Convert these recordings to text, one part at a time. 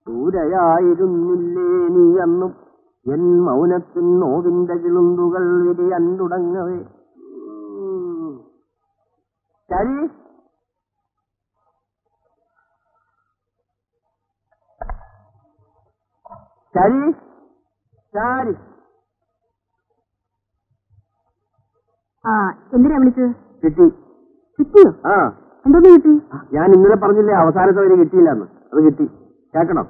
ദൂരയായിരുന്നില്ലേ നീ അന്നും എൻ മൗനത്തിൻ നോവിന്റെ കിളുന്തുകൾ വിരിയാൻ തുടങ്ങവേ. ശരി ശരി ശരി. എന്തിനാ വിളിച്ചത്? കിട്ടി. കിട്ടിയോ? ആ, എന്തോന്ന് കിട്ടി? ഞാൻ ഇന്നലെ പറഞ്ഞില്ലേ അവസാനത്തെ വരെ കിട്ടിയില്ലെന്ന്. അത് കിട്ടി. കേക്കണം.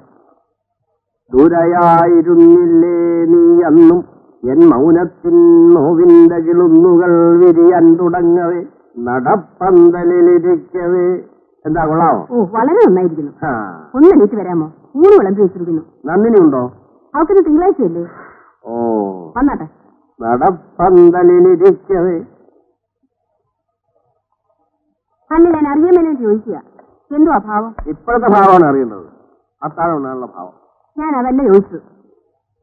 ദൂരയായിരുന്നില്ലേ നീ അന്നും എൻ മൗനത്തിൻ നോവിന്റെ കിളുന്നുകൾ വിരിയാൻ തുടങ്ങവേ നടപ്പന്തലിരിക്കവേ. എന്താ കൊള്ളാമോ? ഓ, വളരെ നന്നായിരിക്കുന്നു. ഒന്ന് എണീറ്റ് വരാമോ? ഊണ് വിളമ്പി വെച്ചിരിക്കുന്നു. നന്ദിനി ഉണ്ടോ? അവർക്ക് തിങ്കളാഴ്ചയല്ലേ? ഓ, വന്നാട്ടെ. നടപ്പന്തലിരിക്കവേ. അല്ല, ഞാൻ അറിയാൻ വേണ്ടി ചോദിക്കുക, എന്തോ അഭാവം? ഇപ്പോഴത്തെ ഭാവമാണ് അറിയേണ്ടത്. അത്താഴം ഉണ്ടാകുന്ന ഭാവം. ഞാൻ അതല്ല ചോദിച്ചത്.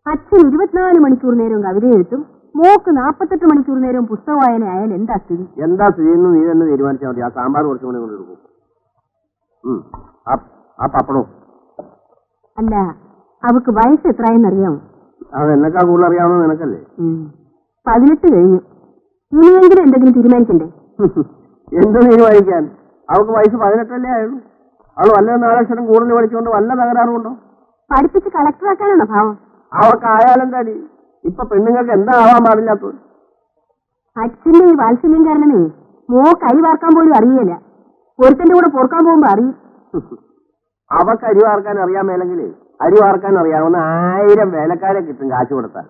അച്ഛൻ 24 മണിക്കൂർ നേരവും കവിത എഴുത്തും മോക്ക് 48 മണിക്കൂർ നേരവും പുസ്തക വായന ആയാൽ എന്താ സ്ഥിതി? എന്താ സ്ഥിതിയെന്ന് നീ തന്നെ തീരുമാനിച്ചാൽ മതി. ആ സാമ്പാർ കുറച്ചും കൂടി കൊണ്ട് എടുക്കും. ആ പപ്പടവും. അല്ല, അവക്ക് വയസ്സ് എത്രയെന്നറിയാമോ? അത് എന്നെക്കാ കൂടുതൽ അറിയാവുന്നത് നിനക്കല്ലേ? 18 കഴിഞ്ഞു. ഇനിയെങ്കിലും എന്തെങ്കിലും തീരുമാനിക്കണ്ടേ? എന്ത് തീരുമാനിക്കാൻ? അവൾക്ക് വയസ്സ് 18 ആയുള്ളൂ. അവൾ വല്ല 4 അക്ഷരം കൂടുതൽ പഠിച്ചുകൊണ്ട് വല്ല തകരാറുണ്ടോ? പഠിപ്പിച്ച് കളക്ടറാക്കാനാണോ ഭാവം? അവർക്ക് ആയാലെന്താടി? ഇപ്പൊ പെണ്ണുങ്ങൾക്ക് എന്താ ആവാൻ പാടില്ലാത്തത്? അച്ഛന്റെ ഈ വാത്സല്യം കാരണമേ മോ കൈ വാർക്കാൻ പോലും അറിയില്ല. ഒരുത്തന്റെ കൂടെ പൊറുക്കാൻ പോകുമ്പോ അറിയും. അവക്ക് അരി വാർക്കാൻ അറിയാൻ മേലെങ്കിലേ അരി വാർക്കാൻ അറിയാവുന്ന 1000 വേലക്കാരെ കിട്ടും കാശ് കൊടുത്താൽ.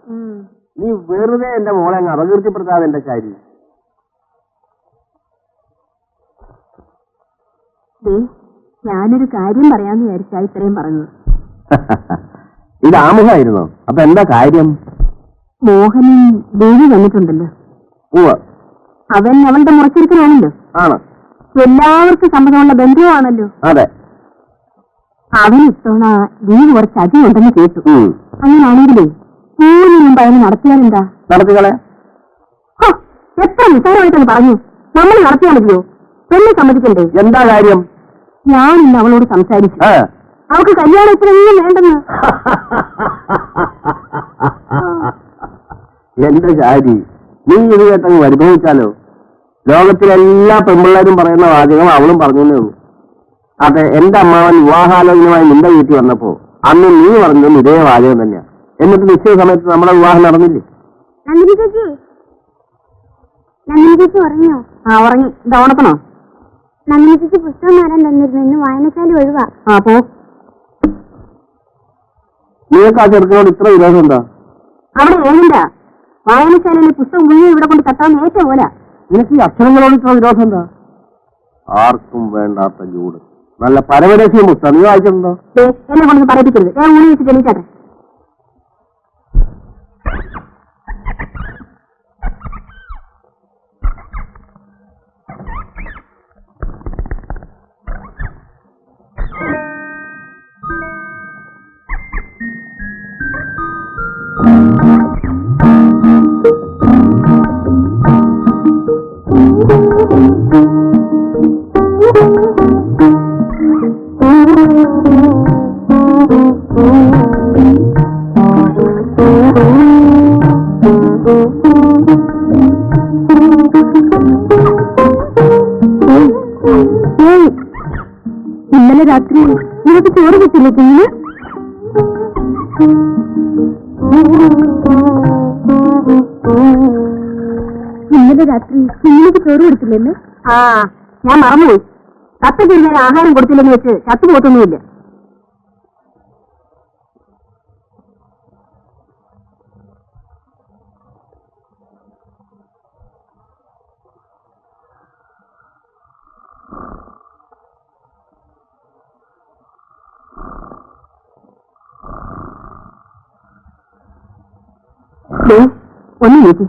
നീ വെറുതെ എന്റെ മോളെ അങ്ങ് അപകീർത്തിപ്പെടുത്താതെ എന്റെ ശാരി. ഞാനൊരു കാര്യം പറയാന്ന് വിചാരിച്ചാ ഇത്രയും പറഞ്ഞത്. ഇത് ആമുഖമായിരുന്നോ? അപ്പൊ എന്താ കാര്യം? മോഹനും ദേവി വന്നിട്ടുണ്ടല്ലോ. അവൻ അവളുടെ മുറച്ചിരിക്കലാണല്ലോ. ആണ്. എല്ലാവർക്കും സമ്മതമുള്ള ബന്ധുവാണല്ലോ. അതെ. അവന് ഇത്തവണ ലീവ് കുറച്ച് അധികം ഉണ്ടെന്ന് കേട്ടു. അങ്ങനാണെങ്കിലേ മൂന്ന് മുമ്പ് അതിന് നടത്തിയാലെന്താ? നടത്തികളെ എത്ര നിസ്സാരമായിട്ടൊന്ന് പറഞ്ഞു. നമ്മൾ നടത്തിയാൽ മതിയോ? പെണ്ണെ സമ്മതിക്കണ്ടേ? എന്താ കാര്യം? ഞാൻ ഇന്ന് അവളോട് സംസാരിച്ചു. അവൾക്ക് കല്യാണത്തിനൊന്നും വേണ്ടെന്ന്. എന്റെ ശാരി, നീ ഇത് കേട്ടങ്ങ് പരിഭവിച്ചാലോ? ലോകത്തിലെല്ലാ പെൺപിള്ളേരും പറയുന്ന വാചകം അവളും പറഞ്ഞേ ഉള്ളൂ. അതെ, എന്റെ അമ്മാവൻ വിവാഹാലോചനയുമായി നിന്റെ വീട്ടിൽ വന്നപ്പോ അന്ന് നീ പറഞ്ഞതും ഇതേ വാചകം തന്നെയാ. എന്നിട്ട് നിശ്ചയ സമയത്ത് നമ്മുടെ വിവാഹം നടന്നില്ലേ? നന്ദിനി ചേച്ചി ഉറങ്ങിയോ? ഉറങ്ങി. ഇത് ഓണക്കണോ? നന്ദിനി ചേച്ചി പുസ്തകം മാറാൻ തന്നിരുന്നു. ഇന്ന് വായനശാല ഒഴിവാ. പോ. നിങ്ങൾക്ക് ആ ചെറുക്കനോട് ഇത്ര വിരോധം എന്താ? അവിടെ ഏതില്ല വായനശാലയിലെ പുസ്തകം മുഴുവൻ ഇവിടെ കൊണ്ട് തട്ടാൻ ഏറ്റ പോലെ. നിനക്ക് ഈ അക്ഷരങ്ങളോട് ഇത്ര വിരോധം എന്താ? ആർക്കും വേണ്ടാത്ത ചൂട്. നല്ല പരമരസ്യം പുസ്തകം. നീ വായിച്ചിട്ടുണ്ടോ? എന്നെ കൊണ്ട് പറയിപ്പിക്കരുത്. ഞാൻ ഊണി വെച്ച് തെളിയിച്ചാട്ടെ. ഇന്നലെ രാത്രി നിനക്ക് ചോറ് കിട്ടില്ലേ കുഞ്ഞിന്? ഇന്നലെ രാത്രി കുഞ്ഞിനൊക്കെ ചോറ് കൊടുത്തില്ലെന്ന്? ഞാൻ മറന്നുപോയി. കത്തക്ക് ഞാൻ ആഹാരം കൊടുത്തില്ലെന്ന് വെച്ച് ചത്തു പോത്തൊന്നുമില്ല. ഒന്ന് നോക്കി.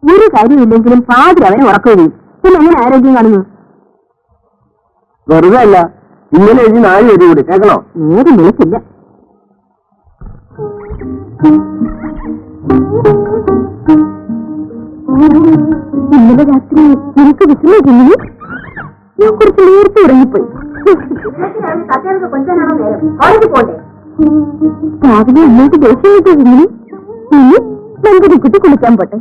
ഒരു കാര്യമില്ലെങ്കിലും പാതി അവനെ ഉറക്കുകയും പിന്നെ എങ്ങനെ ആരോഗ്യം കാണുന്നു? വെറുതെ അല്ല, ഇന്നലെ എഴുതി 4 വരി കൂടി കേൾക്കണോ? നേരെ വിളിക്കില്ല. ഇന്നലെ രാത്രി എനിക്ക് വിഷമിക്കുന്നു. ഞാൻ കുറച്ച് നേരത്തെ ഉറങ്ങിപ്പോയി. രാവിലെ അമ്മയ്ക്ക് ദേഷ്യം കിട്ടിയിരുന്നു. ഇനി നന്ദിനി കുട്ടി കുളിക്കാൻ പോട്ടെ.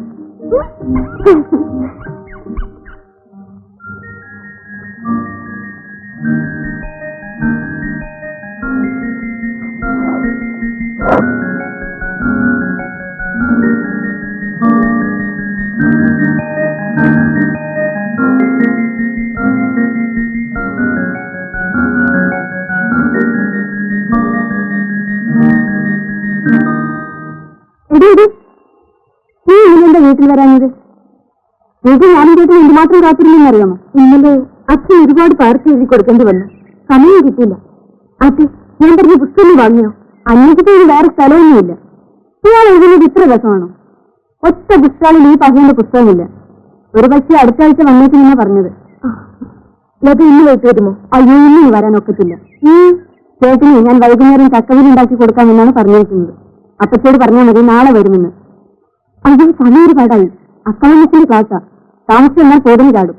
നീ ഇന്നെന്താ വീട്ടിൽ വരാഞ്ഞത്? വീട്ടിൽ ഞാനും കേട്ടിൽ എന്തുമാത്രം കാത്തിരുന്നെന്നറിയാമോ? ഇന്നലെ അച്ഛൻ ഒരുപാട് പാർട്ടി എഴുതി കൊടുക്കേണ്ടി വന്നു. സമയം കിട്ടിയില്ല. അതെ, ഞാൻ പറഞ്ഞ പുസ്തകം വാങ്ങിയോ? അന്വേഷിച്ചതിന് വേറെ സ്ഥലമൊന്നുമില്ല. ഇയാൾ എഴുതുന്നത് ഇത്ര രസമാണോ? ഒറ്റ പുസ്തകത്തിൽ ഈ പഹ്യന്റെ പുസ്തകമില്ല. ഒരു പക്ഷേ അടുത്ത ആഴ്ച വന്നേക്കെന്നാ പറഞ്ഞത്. ലത ഇന്ന് വെയിറ്റ് വരുമോ? അയ്യോ, ഇന്ന് വരാൻ ഒക്കത്തില്ല. ചേട്ടന് ഞാൻ വൈകുന്നേരം ചക്കവരി ഉണ്ടാക്കി കൊടുക്കാമെന്നാണ് പറഞ്ഞിരിക്കുന്നത്. അപ്പച്ചോട് പറഞ്ഞാൽ മതി നാളെ വരുമെന്ന്. അയ്യോ, സമയം ഒരുപാടായി. അക്കൗണ്ടൻസിന്റെ ക്ലാസ്സാ. താമസിച്ച് എന്നാൽ കോടതി ചാടും.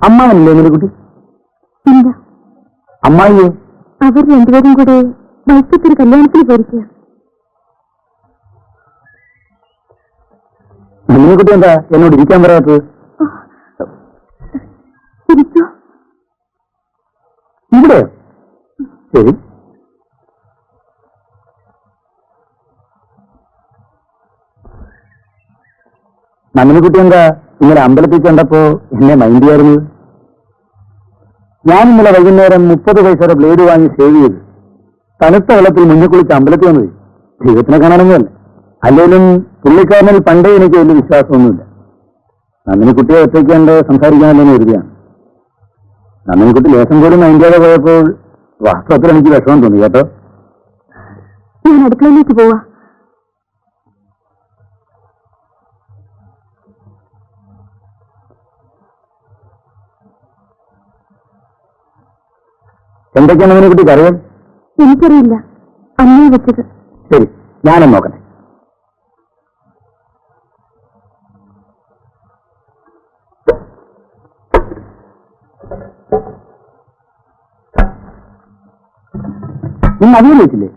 അമ്മാവനല്ലേ എന്നൊരു കുട്ടി? ഇല്ല. അമ്മായിയോ? അവർ രണ്ടുപേരും കൂടെ വൈക്കത്തൊരു കല്യാണത്തിന് പോയിരിക്കുക. നിന്നെ കുട്ടി എന്താ എന്നോട് ഇരിക്കാൻ പറയാത്തത്? ഇരിക്കോ? ഇവിടെ ശരി. നന്ദിനിക്കുട്ടി എന്താ ഇന്നലെ അമ്പലത്തിൽ കണ്ടപ്പോ എന്നെ മൈൻഡ് ചെയ്യാറുന്നത്? ഞാൻ ഇന്നലെ വൈകുന്നേരം 30 പൈസയുടെ ബ്ലേഡ് വാങ്ങി സേവ് ചെയ്ത് തണുത്ത വെള്ളത്തിൽ മുന്നിൽ കുളിച്ച് അമ്പലത്തിൽ വന്നത് ദൈവത്തിനെ കാണാനൊന്നുമല്ല. അല്ലെങ്കിലും പുള്ളിക്കാരനിൽ പണ്ടേ എനിക്ക് വലിയ വിശ്വാസമൊന്നുമില്ല. നന്ദിനിക്കുട്ടിയെ ഒറ്റയ്ക്ക് കണ്ട് സംസാരിക്കാനല്ലെന്ന് കരുതിയാണ്. നന്ദിനിക്കുട്ടി ലേശം പോലും മൈൻഡ് ചെയ്യാതെ പോയപ്പോൾ വാസ്തവത്തിൽ എനിക്ക് വിഷമം തോന്നി കേട്ടോ. ഞാൻ അടുക്കളയിലേക്ക് പോവാ. എന്തൊക്കെയാണ് അങ്ങനെ കുട്ടിക്ക് അറിയാം? എനിക്കറിയില്ല, അമ്മയെ വെച്ചത്. ശരി, ഞാനും നോക്കട്ടെ. ഇന്ന് അവിയൽ വെച്ചില്ലേ?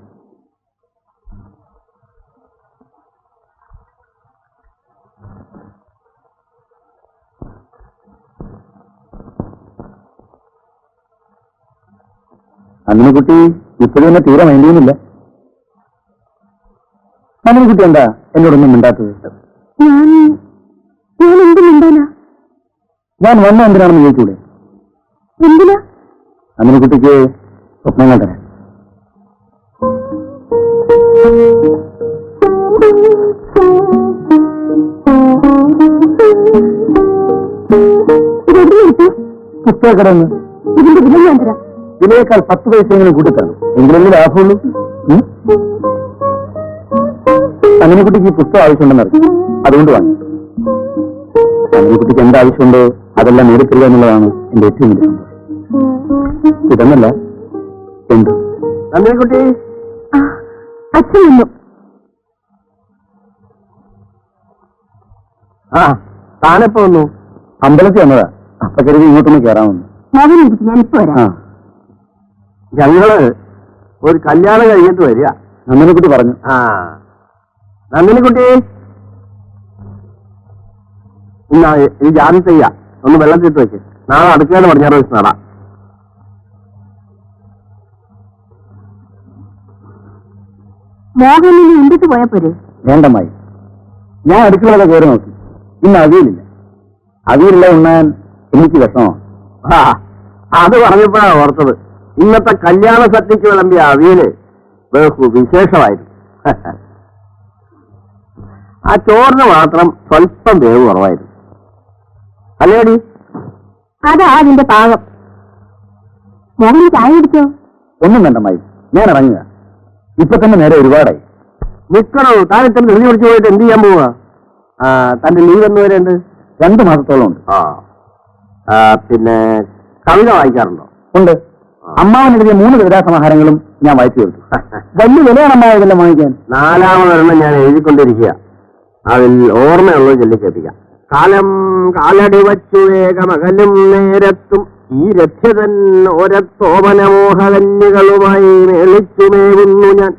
നന്ദിനിക്കുട്ടി ഇപ്പോഴും എന്നെ തീരെ മൈൻഡ് ചെയ്യുന്നില്ല. നന്ദിനിക്കുട്ടി എന്താ എന്നോടൊന്നും മിണ്ടാത്തത്? ഞാൻ എന്ത് മിണ്ടാനാ? ഞാൻ വന്ന എന്തിനാണെന്ന് ചോദിച്ചൂടെ? എന്തിനാ? നന്ദിനിക്കുട്ടിക്ക് സ്വപ്നങ്ങൾ തരാൻ. പുസ്തകക്കടന്ന് ഇതിന്റെ വില ഞാൻ തരാം. ഇതിനേക്കാൾ 10 പൈസയെങ്കിലും കൂട്ടിത്തരണം, എങ്കിലല്ലേ ലാഭമുള്ളൂ. നന്ദിനിക്കുട്ടിക്ക് ഈ പുസ്തകം ആവശ്യമുണ്ടെന്നറിയാം, അതുകൊണ്ട് വാങ്ങി. നന്ദിനിക്കുട്ടിക്ക് എന്താവശ്യമുണ്ടോ അതെല്ലാം നേടിത്തരിക എന്നുള്ളതാണ് എന്റെ ഏറ്റവും വലിയ സന്തോഷം. ഇതെന്നല്ല എന്ത്. നന്ദിനിക്കുട്ടി അച്ഛൻ വന്നു. ആ, താനെപ്പോ വന്നു? അമ്പലത്തിൽ വന്നതാ. അപ്പൊ കരുതി ഇങ്ങോട്ടൊന്ന് കയറാമെന്ന്. മോഹൻ ഇരിക്കും, ഞാൻ ഇപ്പൊ വരാം. ഞങ്ങള് ഒരു കല്യാണം കഴിഞ്ഞിട്ട് വരിക. നന്ദിനിക്കുട്ടി പറഞ്ഞു. ആ നന്ദിനിക്കുട്ടി, ഇന്നാ ഇത് ജാതി ചെയ്യ, ഒന്ന് വെള്ളത്തിട്ട് വെക്ക്. നാളെ അടുക്കളയിൽ പടിഞ്ഞാറ് വെച്ച് നടാം. മോഹനിനെ ഉണ്ടിട്ട് പോയാ പോരെ? വേണ്ടമ്മായി, ഞാൻ അടുക്കളയൊക്കെ കയറി നോക്കി. ഇന്ന് അവിയലില്ല. അവിയലില്ല ഉണ്ണാൻ എനിക്ക് വിഷമോ. ആ അത് പറഞ്ഞപ്പോഴാണ് ഓർത്തത്. ഇന്നത്തെ കല്യാണ സദ്യക്ക് വിളമ്പിയ അവിയല് ബഹു വിശേഷമായിരുന്നു. ആ ചോറിന് മാത്രം സ്വല്പം വേവ് കുറവായിരുന്നു. അല്ലേടി? അതാ അതിന്റെ പാകം. മോഹന് ചായ കുടിച്ചോ? ഒന്നും വേണ്ടമ്മായി, ഞാൻ ഇറങ്ങുക. ഇപ്പൊ തന്നെ നേരെ ഒരുപാടായി. നിൽക്കണോ? താൻ ഇത്ര ധൃതി പിടിച്ചു പോയിട്ട് എന്ത് ചെയ്യാൻ പോവാ? തന്റെ ലീവ് എന്ന് വരെയുണ്ട്? 2 മാസത്തോളം ഉണ്ട്. പിന്നെ കവിത വായിക്കാറുണ്ടോ? ഉണ്ട്. അമ്മാവൻ എഴുതിയ 3 കവിതാസമാഹാരങ്ങളും ഞാൻ വായിച്ചു കൊടുത്തു. വലിയ വിലയാണ് അമ്മാവ ഇതെല്ലാം വാങ്ങിക്കാൻ. 4ാമതൊരെണ്ണം ഞാൻ എഴുതിക്കൊണ്ടിരിക്കുക. അതിൽ ഓർമ്മയുള്ളത് ചൊല്ലിക്കേൾപ്പിക്കാം. കാലം കാലടി വച്ചു വേഗമകലും നേരത്തും ഈ രഥ്യതൻ ഓരത്തോപനമോഹകന്യകളുമായി മേളിച്ചുമേവുന്നു ഞാൻ.